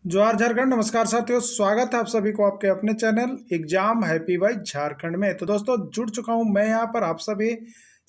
जोहार झारखंड। नमस्कार साथियों, स्वागत है आप सभी को आपके अपने channel exam happy by Jharkhand में। तो दोस्तों, जुड़ चुका हूं मैं यहां पर आप सभी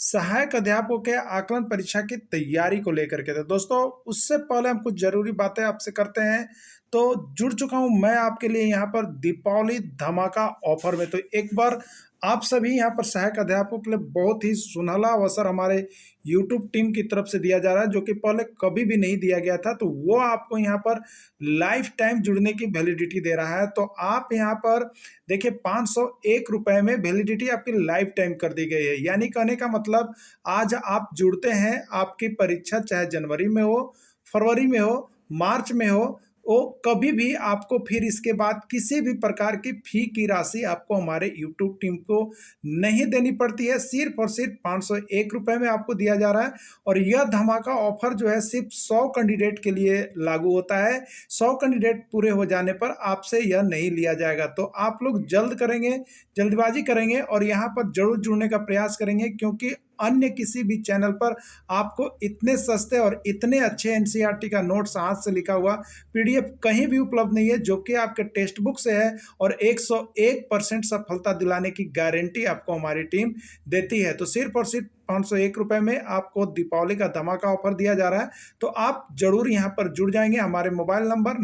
सहायक अध्यापकों के आकलन परीक्षा की तैयारी को लेकर के। तो दोस्तों, उससे पहले हम कुछ जरूरी बातें आपसे करते हैं। तो जुड़ चुका हूं मैं आपके लिए यहां पर दीपावली धमाका ऑफर में। तो एक बार आप सभी यहां पर सहायक अध्यापकों के लिए बहुत ही सुनहला अवसर हमारे यूट्यूब टीम की तरफ से दिया जा रहा है, जो कि पहले कभी भी नहीं दिया गया था। तो वो आपको यहाँ पर लाइफ टाइम जुड़ने की वैलिडिटी दे रहा है। तो आप यहाँ पर देखिए, 501 रुपए में वैलिडिटी आपकी लाइफ टाइम कर दी गई है। यानी कहने का मतलब, आज आप जुड़ते हैं, आपकी परीक्षा चाहे जनवरी में हो, फरवरी में हो, मार्च में हो, वो कभी भी आपको फिर इसके बाद किसी भी प्रकार की फी की राशि आपको हमारे यूट्यूब टीम को नहीं देनी पड़ती है। सिर्फ और सिर्फ 501 रुपए में आपको दिया जा रहा है। और यह धमाका ऑफर जो है सिर्फ 100 कैंडिडेट के लिए लागू होता है। 100 कैंडिडेट पूरे हो जाने पर आपसे यह नहीं लिया जाएगा। तो आप लोग जल्द करेंगे, जल्दबाजी करेंगे और यहाँ पर जरूर जुड़ने का प्रयास करेंगे, क्योंकि अन्य किसी भी चैनल पर आपको इतने सस्ते और इतने अच्छे एनसीईआरटी का नोट्स हाथ से लिखा हुआ पीडीएफ कहीं भी उपलब्ध नहीं है, जो कि आपके टेक्स्ट बुक से है। और 101% सफलता दिलाने की गारंटी आपको हमारी टीम देती है। तो सिर्फ और सिर्फ 501 रुपए में आपको दीपावली का धमाका ऑफर दिया जा रहा है। तो आप जरूर यहाँ पर जुड़ जाएंगे। हमारे मोबाइल नंबर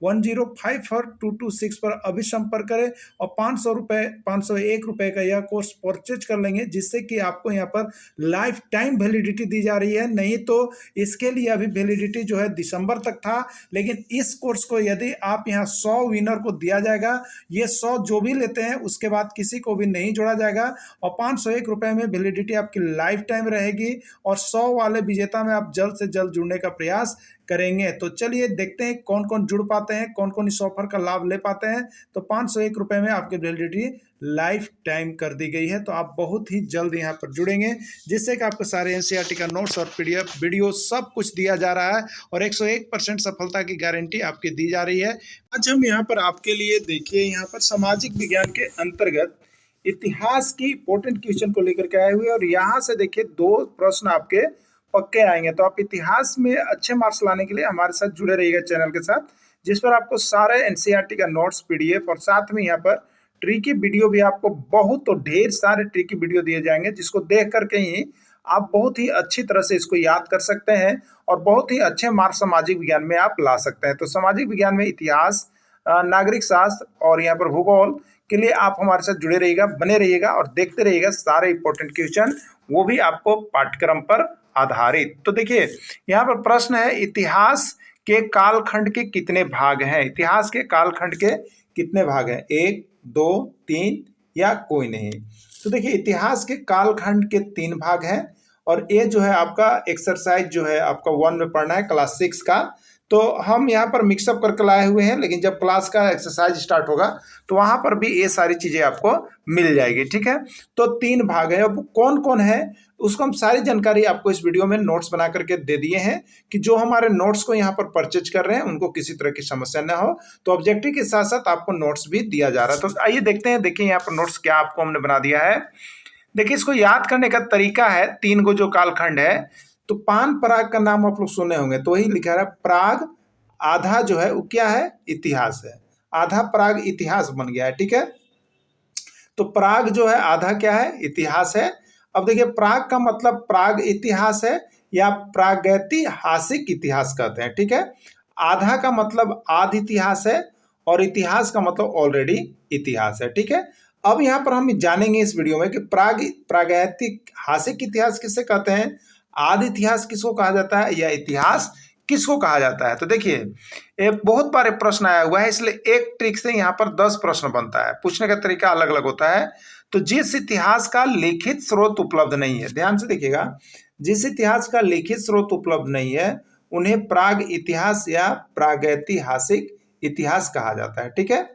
9631054226 पर अभी संपर्क करें और 501 रुपए का यह कोर्स परचेज कर लेंगे, जिससे कि आपको यहाँ पर लाइफ टाइम वैलिडिटी दी जा रही है। नहीं तो इसके लिए अभी वैलिडिटी जो है दिसंबर तक था, लेकिन इस कोर्स को यदि आप यहाँ 100 विनर को दिया जाएगा, ये 100 जो भी लेते हैं उसके बाद किसी को भी नहीं जोड़ा जाएगा। और 501 रुपए में वैलिडिटी आपकी लाइफ टाइम रहेगी। और 100 वाले विजेता में आप जल्द से जल्द जुड़ने का प्रयास करेंगे। तो चलिए देखते हैं कौन कौन जुड़ पाते हैं, कौन कौन इस ऑफर का लाभ ले पाते हैं। तो 501 रुपए में आपकी वैलिडिटी लाइफ टाइम कर दी गई है। तो आप बहुत ही जल्द यहाँ पर जुड़ेंगे, जिससे कि आपको सारे एनसीईआरटी का नोट्स और पीडीएफ वीडियो सब कुछ दिया जा रहा है और 101% सफलता की गारंटी आपकी दी जा रही है। आज हम यहाँ पर आपके लिए देखिए, यहाँ पर सामाजिक विज्ञान के अंतर्गत इतिहास की इंपॉर्टेंट क्वेश्चन को लेकर के आए हुए। और यहाँ से देखिए 2 प्रश्न आपके पक्के आएंगे। तो आप इतिहास में अच्छे मार्क्स लाने के लिए हमारे साथ जुड़े रहिएगा चैनल के साथ, जिस पर आपको सारे एनसीईआरटी का नोट्स पीडीएफ और साथ में यहाँ पर ट्रिकी वीडियो भी आपको बहुत तो ढेर सारे ट्रिकी वीडियो दिए जाएंगे, जिसको देख करके ही आप बहुत ही अच्छी तरह से इसको याद कर सकते हैं और बहुत ही अच्छे मार्क्स सामाजिक विज्ञान में आप ला सकते हैं। तो सामाजिक विज्ञान में इतिहास, नागरिक शास्त्र और यहाँ पर भूगोल के लिए आप हमारे साथ जुड़े रहिएगा, बने रहिएगा और देखते रहिएगा सारे इंपॉर्टेंट क्वेश्चन, वो भी आपको पाठ्यक्रम पर आधारित। तो देखिए, यहाँ पर प्रश्न है, इतिहास के कालखंड के कितने भाग हैं? इतिहास के कालखंड के कितने भाग हैं? 1, 2, 3 या कोई नहीं? तो देखिए, इतिहास के कालखंड के 3 भाग हैं। और ये जो है आपका एक्सरसाइज जो है आपका 1 में पढ़ना है, क्लास 6 का। तो हम यहाँ पर मिक्सअप करके लाए हुए हैं, लेकिन जब क्लास का एक्सरसाइज स्टार्ट होगा तो वहाँ पर भी ये सारी चीज़ें आपको मिल जाएगी। ठीक है, तो 3 भाग हैं। अब कौन कौन है उसको हम सारी जानकारी आपको इस वीडियो में नोट्स बना करके दे दिए हैं, कि जो हमारे नोट्स को यहाँ पर परचेज कर रहे हैं उनको किसी तरह की समस्या ना हो। तो ऑब्जेक्टिव के साथ साथ आपको नोट्स भी दिया जा रहा है। तो आइए देखते हैं। देखिए, यहाँ पर नोट्स क्या आपको हमने बना दिया है। देखिए, इसको याद करने का तरीका है, 3 गो जो कालखंड है। तो पान पराग का नाम आप लोग सुने होंगे, तो वही लिखा है पराग। आधा जो है वो क्या है? इतिहास है। आधा पराग इतिहास बन गया है। ठीक है, तो पराग जो है आधा क्या है? इतिहास है। अब देखिए, प्राग का मतलब प्राग इतिहास है या प्रागैतिहासिक इतिहास कहते हैं। ठीक है, आधा का मतलब आध इतिहास है और इतिहास का मतलब ऑलरेडी इतिहास है। ठीक है, अब यहाँ पर हम जानेंगे इस वीडियो में कि प्रागैतिहासिक इतिहास किसे कहते हैं, आदि इतिहास किसको कहा जाता है, या इतिहास किसको कहा जाता है। तो देखिए, ये बहुत बार प्रश्न आया हुआ है, इसलिए एक ट्रिक से यहाँ पर 10 प्रश्न बनता है। पूछने का तरीका अलग अलग होता है। तो जिस इतिहास का लिखित स्रोत उपलब्ध नहीं है, ध्यान से देखिएगा, जिस इतिहास का लिखित स्रोत उपलब्ध नहीं है उन्हें प्राग इतिहास या प्रागैतिहासिक इतिहास कहा जाता है। ठीक है,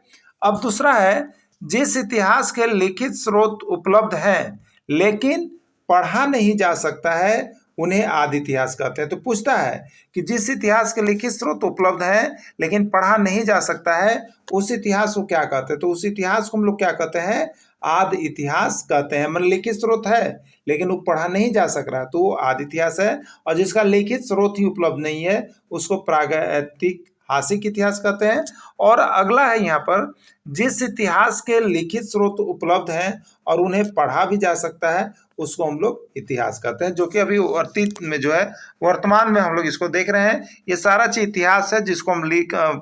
अब दूसरा है, जिस इतिहास के लिखित स्रोत उपलब्ध हैं लेकिन पढ़ा नहीं जा सकता है उन्हें आदि इतिहास कहते हैं। तो पूछता है कि जिस इतिहास के लिखित स्रोत उपलब्ध है लेकिन पढ़ा नहीं जा सकता है, उस इतिहास को क्या कहते हैं? तो उस इतिहास को हम लोग क्या कहते हैं? आदि इतिहास कहते हैं। मतलब लिखित स्रोत है लेकिन वो पढ़ा नहीं जा सक रहा, तो वो आदि इतिहास है। और जिसका लिखित स्रोत ही उपलब्ध नहीं है उसको प्रागैतिक ऐतिहासिक इतिहास कहते हैं। और अगला है यहाँ पर, जिस इतिहास के लिखित स्रोत उपलब्ध हैं और उन्हें पढ़ा भी जा सकता है उसको हम लोग इतिहास कहते हैं, जो कि अभी अतीत में जो है वर्तमान में हम लोग इसको देख रहे हैं। ये सारा चीज इतिहास है, जिसको हम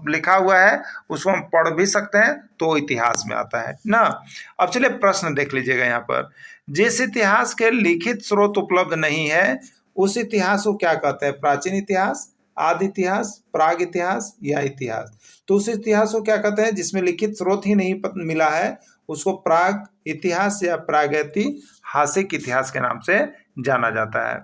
लिखा हुआ है उसको हम पढ़ भी सकते हैं तो इतिहास में आता है ना। अब चलिए प्रश्न देख लीजिएगा यहाँ पर, जिस इतिहास के लिखित स्रोत उपलब्ध नहीं है उस इतिहास को क्या कहते हैं? प्राचीन इतिहास, आदि इतिहास, प्राग इतिहास या इतिहास। तो उस इतिहास को क्या कहते हैं जिसमें लिखित स्रोत ही नहीं मिला है, उसको प्राग इतिहास या प्रागैतिहासिक इतिहास के नाम से जाना जाता है।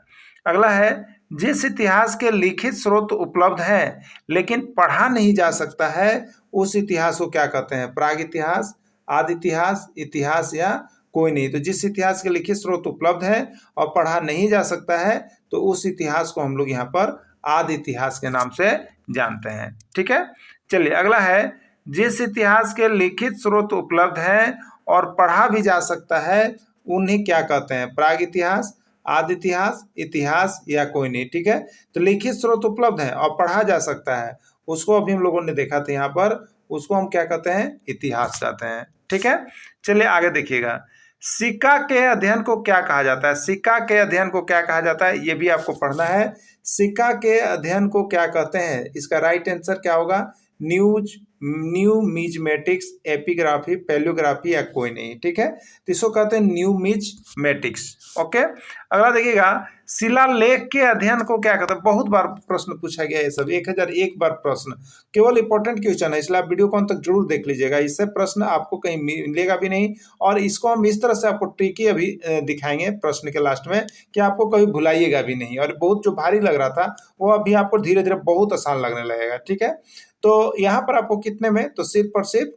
अगला है, जिस इतिहास के लिखित स्रोत उपलब्ध हैं लेकिन पढ़ा नहीं जा सकता है उस इतिहास को क्या कहते हैं? प्राग इतिहास, आदि इतिहास, इतिहास या कोई नहीं। तो जिस इतिहास के लिखित स्रोत उपलब्ध है और पढ़ा नहीं जा सकता है तो उस इतिहास को हम लोग यहाँ पर आदि इतिहास के नाम से जानते हैं। ठीक है, चलिए अगला है, जिस इतिहास के लिखित स्रोत उपलब्ध हैं और पढ़ा भी जा सकता है उन्हें क्या कहते हैं? प्राग इतिहास, आदि इतिहास, इतिहास या कोई नहीं। ठीक है, तो लिखित स्रोत उपलब्ध है और पढ़ा जा सकता है उसको अभी हम लोगों ने देखा था यहाँ पर, उसको हम क्या कहते हैं? इतिहास कहते हैं। ठीक है, चलिए आगे देखिएगा, सिक्का के अध्ययन को क्या कहा जाता है? सिक्का के अध्ययन को क्या कहा जाता है ये भी आपको पढ़ना है। सिक्का के अध्ययन को क्या कहते हैं? इसका राइट आंसर क्या होगा? न्यूमिज्मेटिक्स, एपिग्राफी, पैलियोग्राफी या कोई नहीं। ठीक है, तो इसको कहते हैं न्यूमिज्मेटिक्स। ओके, अगला देखिएगा, शिलालेख के अध्ययन को क्या कहते हैं? बहुत बार प्रश्न पूछा गया है, सब 1001 बार प्रश्न, केवल इंपॉर्टेंट क्वेश्चन है, इसलिए आप वीडियो को अंत तक जरूर देख लीजिएगा, इससे प्रश्न आपको कहीं मिलेगा भी नहीं। और इसको हम इस तरह से आपको ट्रिकी अभी दिखाएंगे प्रश्न के लास्ट में कि आपको कभी भुलाइएगा भी नहीं, और बहुत जो भारी लग रहा था वो अभी आपको धीरे धीरे बहुत आसान लगने लगेगा। ठीक है, तो यहाँ पर आपको कितने में? तो सिर्फ और सिर्फ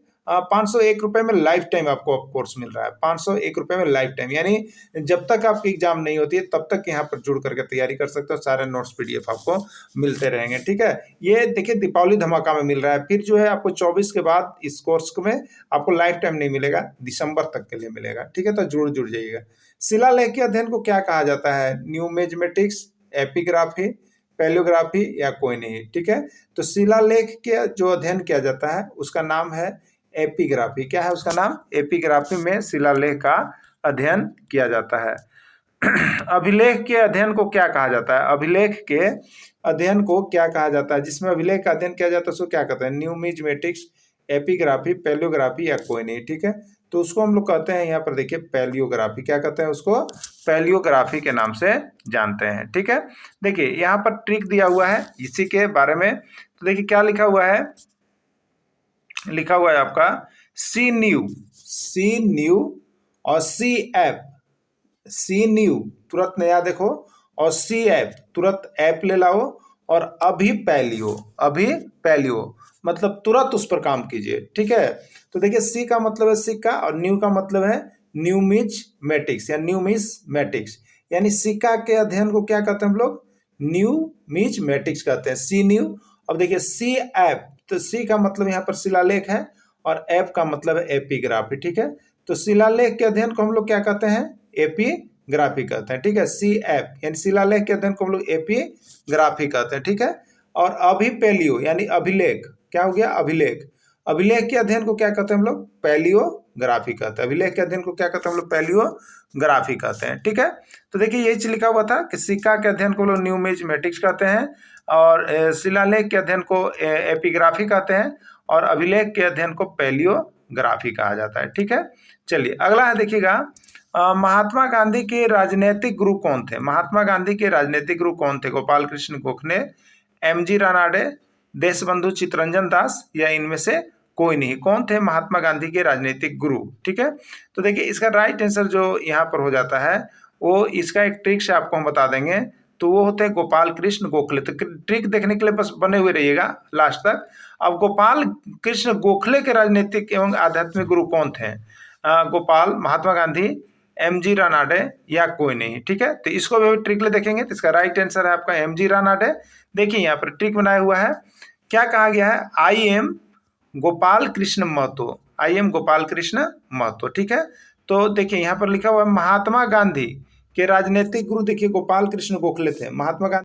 501 रुपये में लाइफ टाइम आपको कोर्स मिल रहा है। 501 रुपये में लाइफ टाइम, यानी जब तक आपकी एग्जाम नहीं होती है तब तक यहाँ पर जुड़ करके तैयारी कर सकते हो, सारे नोट्स PDF आपको मिलते रहेंगे। ठीक है, ये देखिए दीपावली धमाका में मिल रहा है, फिर जो है आपको 24 के बाद इस कोर्स में आपको लाइफ टाइम नहीं मिलेगा, दिसंबर तक के लिए मिलेगा। ठीक है, तो जुड़ जाइएगा। शिलालेख के अध्ययन को क्या कहा जाता है? न्यूमिज्मेटिक्स, एपिग्राफी, पैलियोग्राफी या कोई नहीं। ठीक है, तो शिलालेख के जो अध्ययन किया जाता है उसका नाम है एपिग्राफी। क्या है उसका नाम? एपिग्राफी में शिलालेख का अध्ययन किया जाता है। अभिलेख के अध्ययन को क्या कहा जाता है? अभिलेख के अध्ययन को क्या कहा जाता है? जिसमें अभिलेख का अध्ययन किया जाता है उसको क्या कहते हैं? न्यूमिज्मेटिक्स, एपिग्राफी, पैलियोग्राफी या कोई नहीं। ठीक है, तो उसको हम लोग कहते हैं यहाँ पर देखिए पैलियोग्राफी। क्या कहते हैं उसको? पैलियोग्राफी के नाम से जानते हैं। ठीक है, देखिए यहाँ पर ट्रिक दिया हुआ है इसी के बारे में। तो देखिए क्या लिखा हुआ है, लिखा हुआ है आपका सी न्यू और सी एप। सी न्यू तुरंत नया देखो, और सी एप तुरंत ऐप ले लाओ, और अभी पैलियो मतलब तुरंत उस पर काम कीजिए। ठीक है, तो देखिए सी का मतलब है सिक्का और न्यू का मतलब है न्यूमिज्मेटिक्स या न्यूमिज्मेटिक्स, यानी सिक्का के अध्ययन को क्या कहते हैं हम लोग? न्यूमिज्मेटिक्स कहते हैं। सी न्यू। अब देखिए सी एप, तो सी का मतलब यहाँ पर शिलालेख है और एप का मतलब है एपिग्राफी। ठीक है, तो शिलालेख के अध्ययन को हम लोग क्या कहते हैं? एपिग्राफी कहते हैं। ठीक है, सी एप यानी शिलालेख के अध्ययन को हम लोग एपिग्राफी कहते हैं। ठीक है, और अभी पैलियो यानी अभिलेख, क्या हो गया? अभिलेख के अध्ययन को क्या कहते हैं हम लोग? पैलियोग्राफी कहते हैं। अभिलेख के अध्ययन को क्या कहते हैं हम लोग? पैलियोग्राफी कहते हैं। ठीक है, तो देखिए यही चीज लिखा हुआ था कि सिक्का के अध्ययन को लोग न्यूमिज्मेटिक्स कहते हैं, और शिलालेख के अध्ययन को एपिग्राफी कहते हैं, और अभिलेख के अध्ययन को पैलियोग्राफी कहा जाता है। ठीक है, चलिए अगला है देखिएगा, महात्मा गांधी के राजनीतिक गुरु कौन थे? महात्मा गांधी के राजनीतिक गुरु कौन थे? गोपाल कृष्ण गोखले, MG रानाडे, देशबंधु चित्तरंजन दास या इनमें से कोई नहीं। कौन थे महात्मा गांधी के राजनीतिक गुरु? ठीक है, तो देखिए इसका राइट आंसर जो यहाँ पर हो जाता है वो इसका एक ट्रिक से आपको हम बता देंगे, तो वो होते हैं गोपाल कृष्ण गोखले। तो ट्रिक देखने के लिए बस बने हुए रहिएगा लास्ट तक। अब गोपाल कृष्ण गोखले के राजनीतिक एवं आध्यात्मिक गुरु कौन थे? गोपाल, महात्मा गांधी, MG रानाडे या कोई नहीं। ठीक है, तो इसको भी ट्रिक ले देखेंगे, तो इसका राइट आंसर है आपका MG रानाडे। देखिए यहाँ पर ट्रिक बनाया हुआ है, क्या कहा गया है? I am Gopal Krishna Mahato. ठीक है, तो देखिए यहाँ पर लिखा हुआ है महात्मा गांधी के राजनीतिक गुरु, देखिए गोपाल कृष्ण गोखले थे। महात्मा गांधी